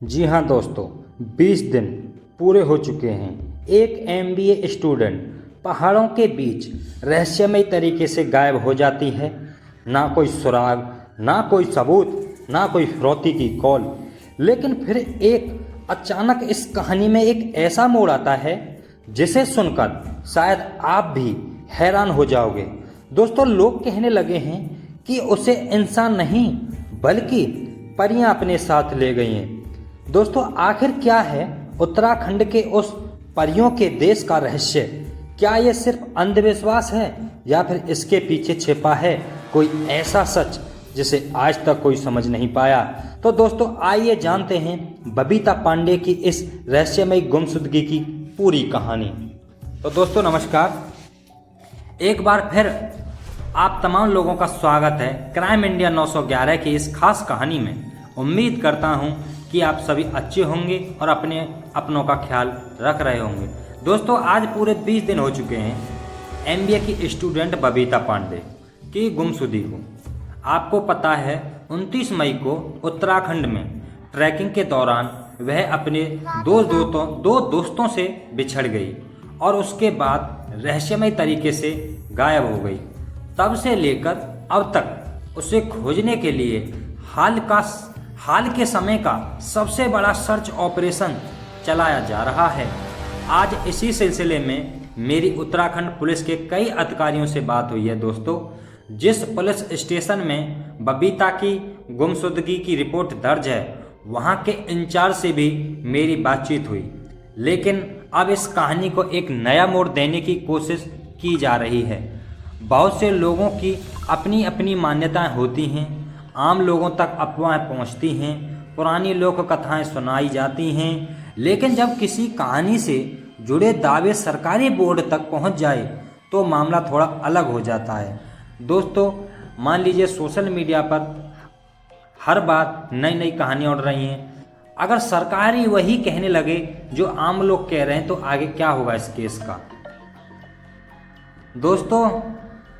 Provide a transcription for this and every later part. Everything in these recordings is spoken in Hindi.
जी हाँ दोस्तों, 20 दिन पूरे हो चुके हैं। एक एमबीए स्टूडेंट पहाड़ों के बीच रहस्यमय तरीके से गायब हो जाती है। ना कोई सुराग, ना कोई सबूत, ना कोई फिरौती की कॉल। लेकिन फिर एक अचानक इस कहानी में एक ऐसा मोड़ आता है जिसे सुनकर शायद आप भी हैरान हो जाओगे। दोस्तों, लोग कहने लगे हैं कि उसे इंसान नहीं बल्कि परियां अपने साथ ले गई हैं। दोस्तों, आखिर क्या है उत्तराखंड के उस परियों के देश का रहस्य? क्या ये सिर्फ अंधविश्वास है या फिर इसके पीछे छिपा है कोई ऐसा सच जिसे आज तक कोई समझ नहीं पाया? तो दोस्तों, आइए जानते हैं बबीता पांडे की इस रहस्यमय गुमशुदगी की पूरी कहानी। तो दोस्तों नमस्कार, एक बार फिर आप तमाम लोगों का स्वागत है क्राइम इंडिया 911 की इस खास कहानी में। उम्मीद करता हूं कि आप सभी अच्छे होंगे और अपनों का ख्याल रख रहे होंगे। दोस्तों, आज पूरे 20 दिन हो चुके हैं एमबीए की स्टूडेंट बबीता पांडे की गुमशुदगी को। आपको पता है 29 मई को उत्तराखंड में ट्रैकिंग के दौरान वह अपने दो दोस्तों से बिछड़ गई और उसके बाद रहस्यमय तरीके से गायब हो गई। तब से लेकर अब तक उसे खोजने के लिए हाल के समय का सबसे बड़ा सर्च ऑपरेशन चलाया जा रहा है। आज इसी सिलसिले में मेरी उत्तराखंड पुलिस के कई अधिकारियों से बात हुई है। दोस्तों, जिस पुलिस स्टेशन में बबीता की गुमशुदगी की रिपोर्ट दर्ज है, वहां के इंचार्ज से भी मेरी बातचीत हुई। लेकिन अब इस कहानी को एक नया मोड़ देने की कोशिश की जा रही है। बहुत से लोगों की अपनी अपनी मान्यताएं होती हैं। आम लोगों तक अफवाहें पहुंचती हैं, पुरानी लोक कथाएं सुनाई जाती हैं। लेकिन जब किसी कहानी से जुड़े दावे सरकारी बोर्ड तक पहुंच जाए तो मामला थोड़ा अलग हो जाता है। दोस्तों, मान लीजिए सोशल मीडिया पर हर बार नई नई कहानियाँ उड़ रही हैं। अगर सरकारी वही कहने लगे जो आम लोग कह रहे हैं तो आगे क्या होगा इस केस का? दोस्तों,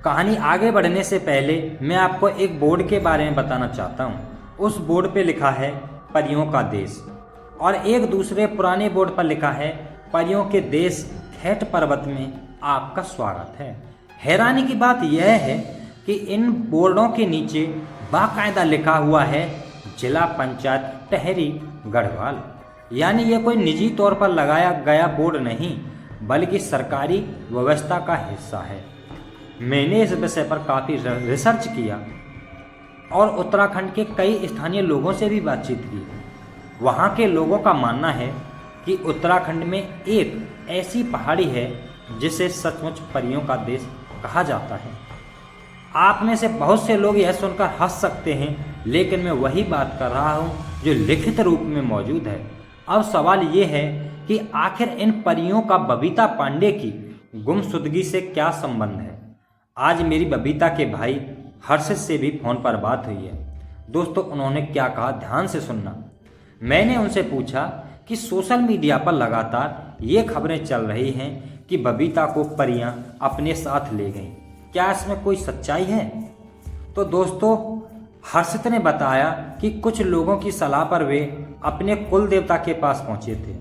कहानी आगे बढ़ने से पहले मैं आपको एक बोर्ड के बारे में बताना चाहता हूँ। उस बोर्ड पे लिखा है परियों का देश और एक दूसरे पुराने बोर्ड पर लिखा है परियों के देश खेट पर्वत में आपका स्वागत है। हैरानी की बात यह है कि इन बोर्डों के नीचे बाकायदा लिखा हुआ है जिला पंचायत टहरी गढ़वाल। यानी यह कोई निजी तौर पर लगाया गया बोर्ड नहीं बल्कि सरकारी व्यवस्था का हिस्सा है। मैंने इस विषय पर काफ़ी रिसर्च किया और उत्तराखंड के कई स्थानीय लोगों से भी बातचीत की। वहाँ के लोगों का मानना है कि उत्तराखंड में एक ऐसी पहाड़ी है जिसे सचमुच परियों का देश कहा जाता है। आप में से बहुत से लोग यह सुनकर हंस सकते हैं, लेकिन मैं वही बात कर रहा हूँ जो लिखित रूप में मौजूद है। अब सवाल ये है कि आखिर इन परियों का बबीता पांडे की गुमशुदगी से क्या संबंध है? आज मेरी बबीता के भाई हर्षित से भी फ़ोन पर बात हुई है। दोस्तों, उन्होंने क्या कहा ध्यान से सुनना। मैंने उनसे पूछा कि सोशल मीडिया पर लगातार ये खबरें चल रही हैं कि बबीता को परियां अपने साथ ले गईं, क्या इसमें कोई सच्चाई है? तो दोस्तों, हर्षित ने बताया कि कुछ लोगों की सलाह पर वे अपने कुल देवता के पास पहुंचे थे,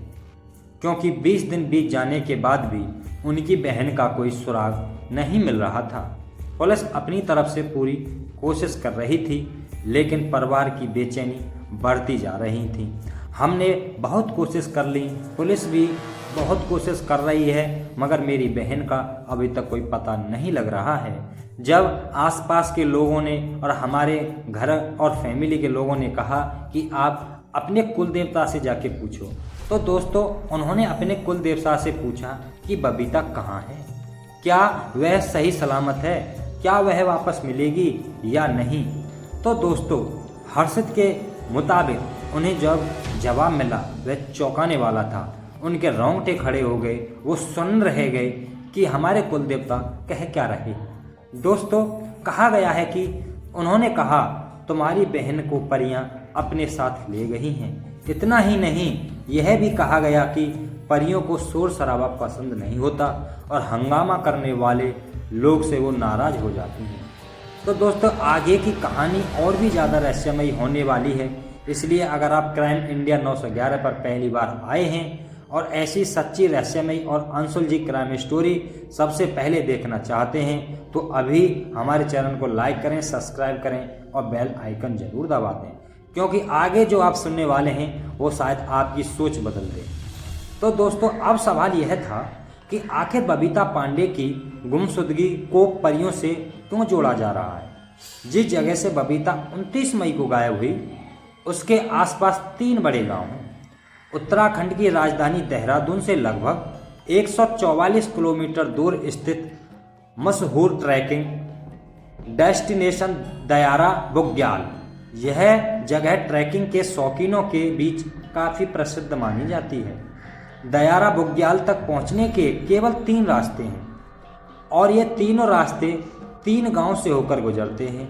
क्योंकि 20 दिन बीत जाने के बाद भी उनकी बहन का कोई सुराग नहीं मिल रहा था। पुलिस अपनी तरफ से पूरी कोशिश कर रही थी, लेकिन परिवार की बेचैनी बढ़ती जा रही थी। हमने बहुत कोशिश कर ली, पुलिस भी बहुत कोशिश कर रही है, मगर मेरी बहन का अभी तक कोई पता नहीं लग रहा है। जब आसपास के लोगों ने और हमारे घर और फैमिली के लोगों ने कहा कि आप अपने कुल देवता से जाके पूछो, तो दोस्तों उन्होंने अपने कुल देवता से पूछा कि बबीता कहाँ है, क्या वह सही सलामत है, क्या वह वापस मिलेगी या नहीं। तो दोस्तों, हर्षित के मुताबिक उन्हें जब जवाब मिला वह चौंकाने वाला था। उनके रोंगटे खड़े हो गए, वो सुन रह गए कि हमारे कुल देवता कह क्या रहे। दोस्तों, कहा गया है कि उन्होंने कहा तुम्हारी बहन को परियां अपने साथ ले गई हैं। इतना ही नहीं, यह भी कहा गया कि परियों को शोर शराबा पसंद नहीं होता और हंगामा करने वाले लोग से वो नाराज हो जाती हैं। तो दोस्तों, आगे की कहानी और भी ज़्यादा रहस्यमयी होने वाली है, इसलिए अगर आप क्राइम इंडिया 911 पर पहली बार आए हैं और ऐसी सच्ची रहस्यमयी और अनसुलझी क्राइम स्टोरी सबसे पहले देखना चाहते हैं तो अभी हमारे चैनल को लाइक करें, सब्सक्राइब करें और बेल आइकन जरूर दबा दें, क्योंकि आगे जो आप सुनने वाले हैं वो शायद आपकी सोच बदल दे। तो दोस्तों, अब सवाल यह था कि आखिर बबीता पांडे की गुमशुदगी को परियों से क्यों जोड़ा जा रहा है। जिस जगह से बबीता 29 मई को गायब हुई उसके आसपास 3 बड़े गांव हैं। उत्तराखंड की राजधानी देहरादून से लगभग 144 किलोमीटर दूर स्थित मशहूर ट्रैकिंग डेस्टिनेशन दयारा बुग्याल, यह जगह ट्रैकिंग के शौकीनों के बीच काफ़ी प्रसिद्ध मानी जाती है। दयारा बुग्याल तक पहुंचने के केवल 3 रास्ते हैं और ये तीनों रास्ते 3 गांव से होकर गुजरते हैं,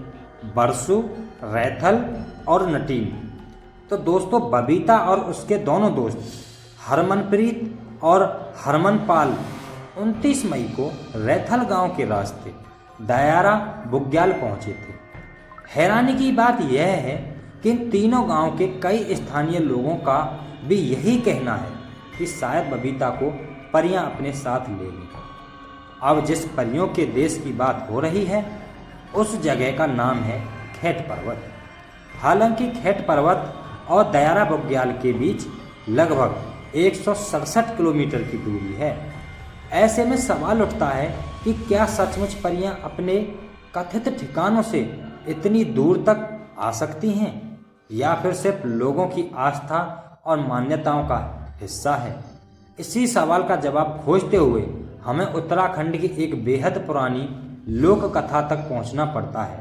बरसू, रैथल और नटीन। तो दोस्तों, बबीता और उसके दोनों दोस्त हरमनप्रीत और हरमनपाल 29 मई को रैथल गांव के रास्ते दयारा बुग्याल पहुंचे थे। हैरानी की बात यह है कि इन तीनों गांव के कई स्थानीय लोगों का भी यही कहना है कि शायद बबीता को परियां अपने साथ ले ली। अब जिस परियों के देश की बात हो रही है उस जगह का नाम है खेट पर्वत। हालांकि खेट पर्वत और दयारा बुग्याल के बीच लगभग 167 किलोमीटर की दूरी है। ऐसे में सवाल उठता है कि क्या सचमुच परियां अपने कथित ठिकानों से इतनी दूर तक आ सकती हैं या फिर सिर्फ लोगों की आस्था और मान्यताओं का हिस्सा है। इसी सवाल का जवाब खोजते हुए हमें उत्तराखंड की एक बेहद पुरानी लोक कथा तक पहुंचना पड़ता है।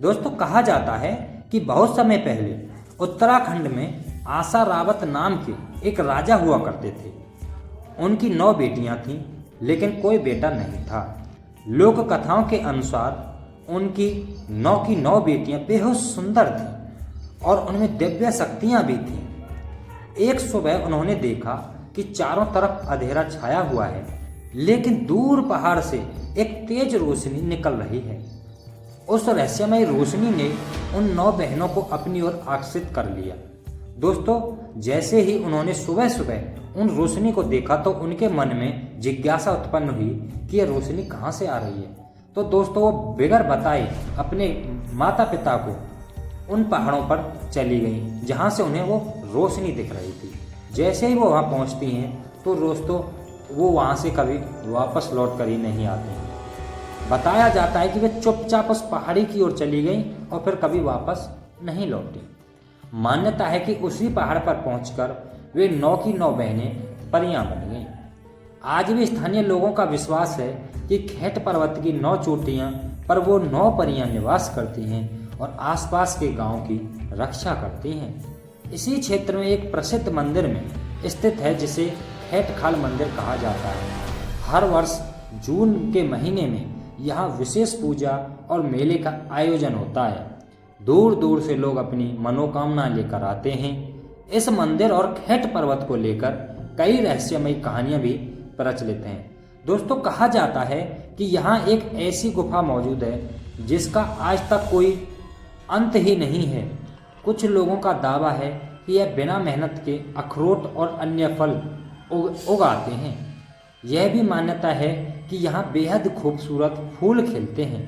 दोस्तों, कहा जाता है कि बहुत समय पहले उत्तराखंड में आशा रावत नाम के एक राजा हुआ करते थे। उनकी 9 बेटियां थीं, लेकिन कोई बेटा नहीं था। लोक कथाओं के अनुसार उनकी 9 की 9 बेटियां बेहद सुंदर थीं और उनमें दिव्य शक्तियां भी थीं। एक सुबह उन्होंने देखा कि चारों तरफ अंधेरा छाया हुआ है, लेकिन दूर पहाड़ से एक तेज रोशनी निकल रही है। उस रहस्यमय रोशनी ने उन 9 बहनों को अपनी ओर आकर्षित कर लिया। दोस्तों, जैसे ही उन्होंने सुबह सुबह उन रोशनी को देखा तो उनके मन में जिज्ञासा उत्पन्न हुई कि यह रोशनी कहाँ से आ रही है। तो दोस्तों, वो बगैर बताए अपने माता पिता को उन पहाड़ों पर चली गई जहाँ से उन्हें वो रोशनी दिख रही थी। जैसे ही वो वहाँ पहुँचती हैं तो दोस्तों, वो वहाँ से कभी वापस लौट कर ही नहीं आते हैं। बताया जाता है कि वे चुपचाप उस पहाड़ी की ओर चली गईं और फिर कभी वापस नहीं लौटी। मान्यता है कि उसी पहाड़ पर पहुंचकर वे 9 की 9 बहनें परियां बन गईं। आज भी स्थानीय लोगों का विश्वास है कि खेट पर्वत की 9 चोटियां पर वो 9 परियां निवास करती हैं और आसपास के गांव की रक्षा करती हैं। इसी क्षेत्र में एक प्रसिद्ध मंदिर में स्थित है जिसे खेट खाल मंदिर कहा जाता है। हर वर्ष जून के महीने में यहाँ विशेष पूजा और मेले का आयोजन होता है। दूर दूर से लोग अपनी मनोकामना लेकर आते हैं। इस मंदिर और खेट पर्वत को लेकर कई रहस्यमयी कहानियां भी प्रचलित हैं। दोस्तों, कहा जाता है कि यहाँ एक ऐसी गुफा मौजूद है जिसका आज तक कोई अंत ही नहीं है। कुछ लोगों का दावा है कि यह बिना मेहनत के अखरोट और अन्य फल उगाते हैं। यह भी मान्यता है कि यहाँ बेहद खूबसूरत फूल खिलते हैं,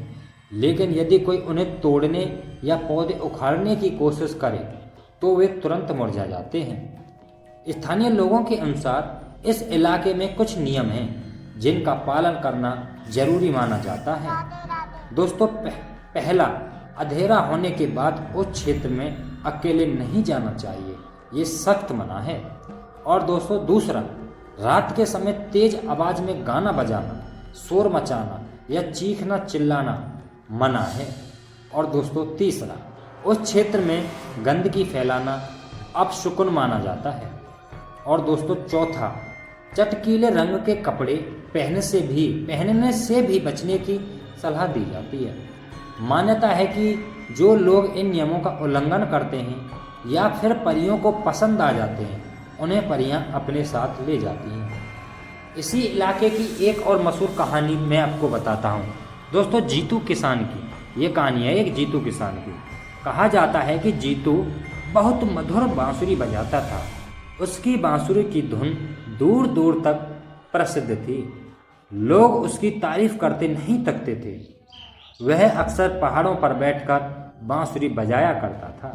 लेकिन यदि कोई उन्हें तोड़ने या पौधे उखाड़ने की कोशिश करे तो वे तुरंत मुरझा जाते हैं। स्थानीय लोगों के अनुसार इस इलाके में कुछ नियम हैं जिनका पालन करना जरूरी माना जाता है। दोस्तों, पहला, अंधेरा होने के बाद उस क्षेत्र में अकेले नहीं जाना चाहिए, ये सख्त मना है। और दोस्तों, दूसरा, रात के समय तेज आवाज में गाना बजाना, शोर मचाना या चीखना चिल्लाना मना है। और दोस्तों, तीसरा, उस क्षेत्र में गंदगी फैलाना अपशकुन माना जाता है। और दोस्तों, चौथा, चटकीले रंग के कपड़े पहनने से भी बचने की सलाह दी जाती है। मान्यता है कि जो लोग इन नियमों का उल्लंघन करते हैं या फिर परियों को पसंद आ जाते हैं उन्हें परियां अपने साथ ले जाती हैं। इसी इलाके की एक और मशहूर कहानी मैं आपको बताता हूँ। दोस्तों, जीतू किसान की ये कहानी है, एक जीतू किसान की। कहा जाता है कि जीतू बहुत मधुर बांसुरी बजाता था। उसकी बांसुरी की धुन दूर दूर तक प्रसिद्ध थी। लोग उसकी तारीफ करते नहीं थकते थे। वह अक्सर पहाड़ों पर बैठकर बांसुरी बजाया करता था।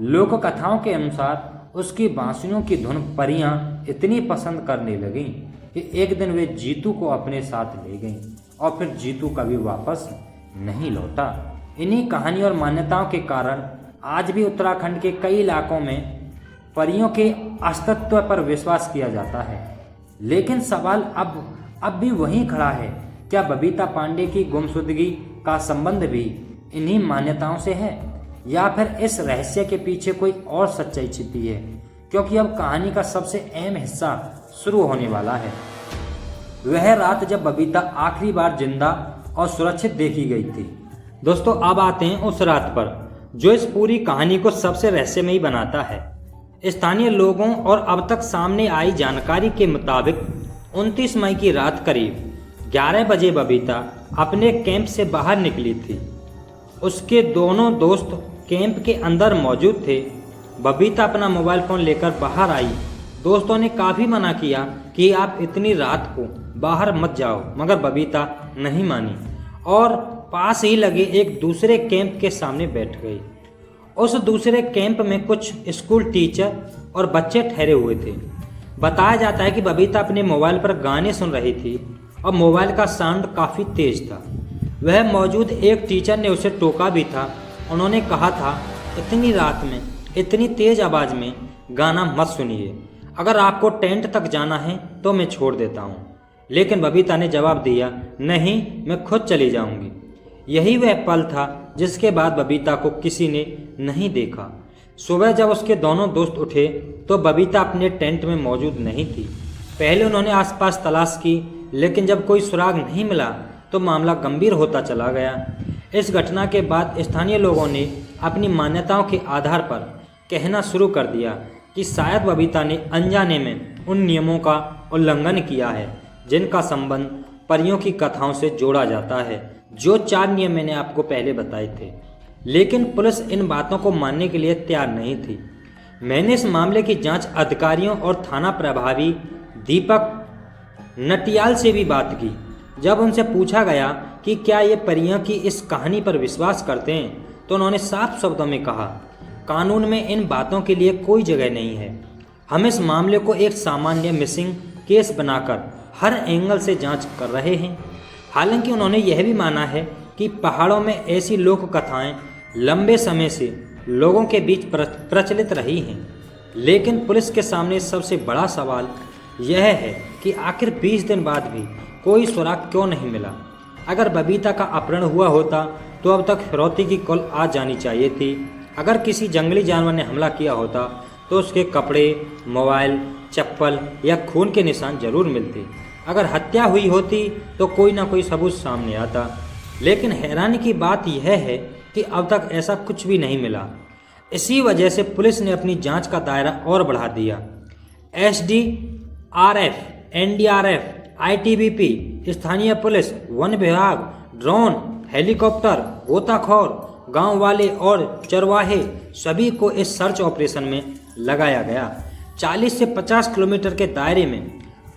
लोक कथाओं के अनुसार उसकी बांसुरियों की धुन परियां इतनी पसंद करने लगीं कि एक दिन वे जीतू को अपने साथ ले गईं और फिर जीतू कभी वापस नहीं लौटा। इन्हीं कहानी और मान्यताओं के कारण आज भी उत्तराखंड के कई इलाकों में परियों के अस्तित्व पर विश्वास किया जाता है। लेकिन सवाल अब भी वहीं खड़ा है, क्या बबीता पांडे की गुमशुदगी का संबंध भी इन्हीं मान्यताओं से है या फिर इस रहस्य के पीछे कोई और सच्चाई छिपी है? क्योंकि अब कहानी का सबसे अहम हिस्सा शुरू होने वाला है। वह रात जब बबीता आखिरी बार जिंदा और सुरक्षित देखी गई थी। दोस्तों, अब आते हैं उस रात पर जो इस पूरी कहानी को सबसे रहस्यमयी बनाता है। स्थानीय लोगों और अब तक सामने आई जानकारी के मुताबिक 29 मई की रात करीब 11 बजे बबीता अपने कैंप से बाहर निकली थी। उसके दोनों दोस्त कैंप के अंदर मौजूद थे। बबीता अपना मोबाइल फ़ोन लेकर बाहर आई। दोस्तों ने काफ़ी मना किया कि आप इतनी रात को बाहर मत जाओ, मगर बबीता नहीं मानी और पास ही लगे एक दूसरे कैंप के सामने बैठ गई। उस दूसरे कैंप में कुछ स्कूल टीचर और बच्चे ठहरे हुए थे। बताया जाता है कि बबीता अपने मोबाइल पर गाने सुन रही थी और मोबाइल का साउंड काफ़ी तेज था। वह मौजूद एक टीचर ने उसे टोका भी था। उन्होंने कहा था, इतनी रात में इतनी तेज आवाज़ में गाना मत सुनिए, अगर आपको टेंट तक जाना है तो मैं छोड़ देता हूँ। लेकिन बबीता ने जवाब दिया, नहीं, मैं खुद चली जाऊँगी। यही वह पल था जिसके बाद बबीता को किसी ने नहीं देखा। सुबह जब उसके दोनों दोस्त उठे तो बबीता अपने टेंट में मौजूद नहीं थी। पहले उन्होंने आसपास तलाश की, लेकिन जब कोई सुराग नहीं मिला तो मामला गंभीर होता चला गया। इस घटना के बाद स्थानीय लोगों ने अपनी मान्यताओं के आधार पर कहना शुरू कर दिया कि शायद बबीता ने अनजाने में उन नियमों का उल्लंघन किया है जिनका संबंध परियों की कथाओं से जोड़ा जाता है, जो 4 नियम मैंने आपको पहले बताए थे। लेकिन पुलिस इन बातों को मानने के लिए तैयार नहीं थी। मैंने इस मामले की जांच अधिकारियों और थाना प्रभारी दीपक नटियाल से भी बात की। जब उनसे पूछा गया कि क्या ये परियों की इस कहानी पर विश्वास करते हैं, तो उन्होंने साफ शब्दों में कहा, कानून में इन बातों के लिए कोई जगह नहीं है। हम इस मामले को एक सामान्य मिसिंग केस बनाकर हर एंगल से जांच कर रहे हैं। हालांकि उन्होंने यह भी माना है कि पहाड़ों में ऐसी लोक कथाएं लंबे समय से लोगों के बीच प्रचलित रही हैं। लेकिन पुलिस के सामने सबसे बड़ा सवाल यह है कि आखिर 20 दिन बाद भी कोई सुराग क्यों नहीं मिला। अगर बबीता का अपहरण हुआ होता तो अब तक फिरौती की कॉल आ जानी चाहिए थी। अगर किसी जंगली जानवर ने हमला किया होता तो उसके कपड़े, मोबाइल, चप्पल या खून के निशान जरूर मिलते। अगर हत्या हुई होती तो कोई ना कोई सबूत सामने आता। लेकिन हैरानी की बात यह है कि अब तक ऐसा कुछ भी नहीं मिला। इसी वजह से पुलिस ने अपनी जांच का दायरा और बढ़ा दिया। SDRF, NDRF, ITBP, स्थानीय पुलिस, वन विभाग, ड्रोन, हेलीकॉप्टर, गोताखोर, गांव वाले और चरवाहे सभी को इस सर्च ऑपरेशन में लगाया गया। 40 से 50 किलोमीटर के दायरे में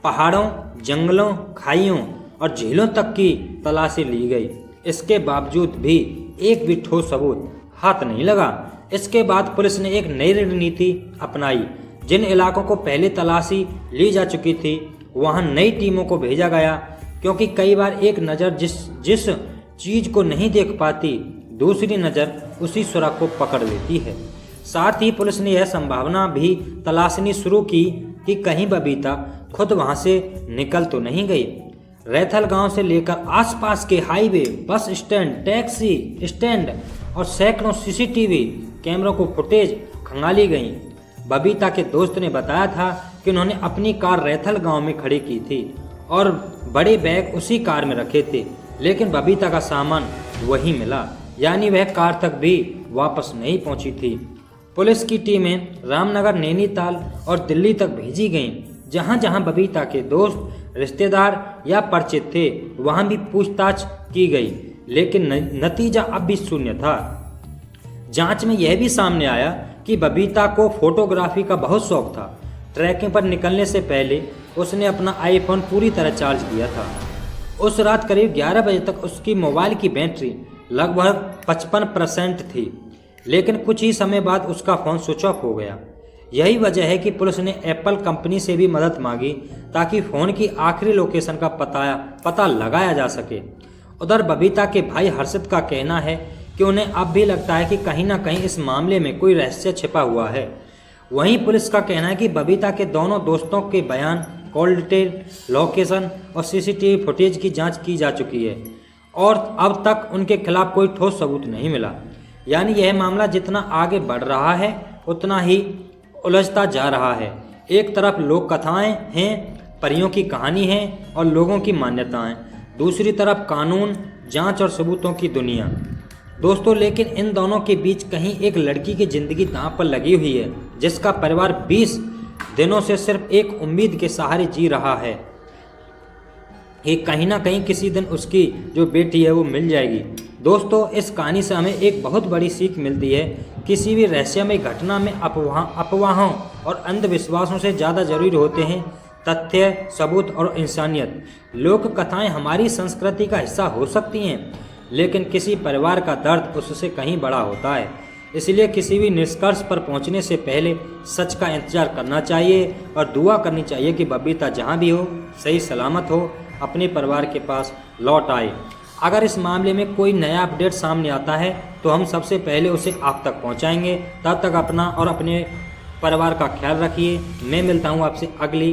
पहाड़ों, जंगलों, खाइयों और झीलों तक की तलाशी ली गई। इसके बावजूद भी एक भी ठोस सबूत हाथ नहीं लगा। इसके बाद पुलिस ने एक नई रणनीति अपनाई। जिन इलाकों को पहले तलाशी ली जा चुकी थी वहां नई टीमों को भेजा गया, क्योंकि कई बार एक नज़र जिस चीज़ को नहीं देख पाती, दूसरी नज़र उसी सुराग को पकड़ लेती है। साथ ही पुलिस ने यह संभावना भी तलाशनी शुरू की कि कहीं बबीता खुद वहां से निकल तो नहीं गई। रैथल गांव से लेकर आसपास के highway, bus stand, taxi stand और सैकड़ों CCTV कैमरों को फुटेज खंगाली गई। बबीता के दोस्त ने बताया था कि उन्होंने अपनी कार रैथल गांव में खड़ी की थी और बड़े बैग उसी कार में रखे थे, लेकिन बबीता का सामान वहीं मिला, यानी वह कार तक भी वापस नहीं पहुंची थी। पुलिस की टीमें रामनगर, नैनीताल और दिल्ली तक भेजी गईं, जहां जहां बबीता के दोस्त, रिश्तेदार या परिचित थे वहां भी पूछताछ की गई, लेकिन नतीजा अब भी शून्य था। जांच में यह भी सामने आया कि कि बबीता को फोटोग्राफी का बहुत शौक था। ट्रैकिंग पर निकलने से पहले उसने अपना आईफोन पूरी तरह चार्ज किया था। उस रात करीब 11 बजे तक उसकी मोबाइल की बैटरी लगभग 55% थी, लेकिन कुछ ही समय बाद उसका फ़ोन स्विच ऑफ हो गया। यही वजह है कि पुलिस ने एप्पल कंपनी से भी मदद मांगी ताकि फ़ोन की आखिरी लोकेशन का पता लगाया जा सके। उधर बबीता के भाई हर्षित का कहना है कि उन्हें अब भी लगता है कि कहीं ना कहीं इस मामले में कोई रहस्य छिपा हुआ है। वहीं पुलिस का कहना है कि बबीता के दोनों दोस्तों के बयान, कॉल डिटेल, लोकेशन और सीसीटीवी फुटेज की जांच की जा चुकी है और अब तक उनके खिलाफ कोई ठोस सबूत नहीं मिला। यानी यह मामला जितना आगे बढ़ रहा है उतना ही उलझता जा रहा है। एक तरफ लोक कथाएं हैं, परियों की कहानी है और लोगों की मान्यताएं, दूसरी तरफ कानून, जांच और सबूतों की दुनिया। दोस्तों, लेकिन इन दोनों के बीच कहीं एक लड़की की ज़िंदगी दांव पर लगी हुई है, जिसका परिवार 20 दिनों से सिर्फ एक उम्मीद के सहारे जी रहा है कि कहीं ना कहीं किसी दिन उसकी जो बेटी है वो मिल जाएगी। दोस्तों, इस कहानी से हमें एक बहुत बड़ी सीख मिलती है। किसी भी रहस्यमय घटना में अफवाहों और अंधविश्वासों से ज़्यादा जरूरी होते हैं तथ्य, सबूत और इंसानियत। लोक कथाएं हमारी संस्कृति का हिस्सा हो सकती हैं, लेकिन किसी परिवार का दर्द उससे कहीं बड़ा होता है। इसलिए किसी भी निष्कर्ष पर पहुंचने से पहले सच का इंतजार करना चाहिए और दुआ करनी चाहिए कि बबीता जहां भी हो सही सलामत हो, अपने परिवार के पास लौट आए। अगर इस मामले में कोई नया अपडेट सामने आता है तो हम सबसे पहले उसे आप तक पहुंचाएंगे। तब तक अपना और अपने परिवार का ख्याल रखिए। मैं मिलता हूं आपसे अगली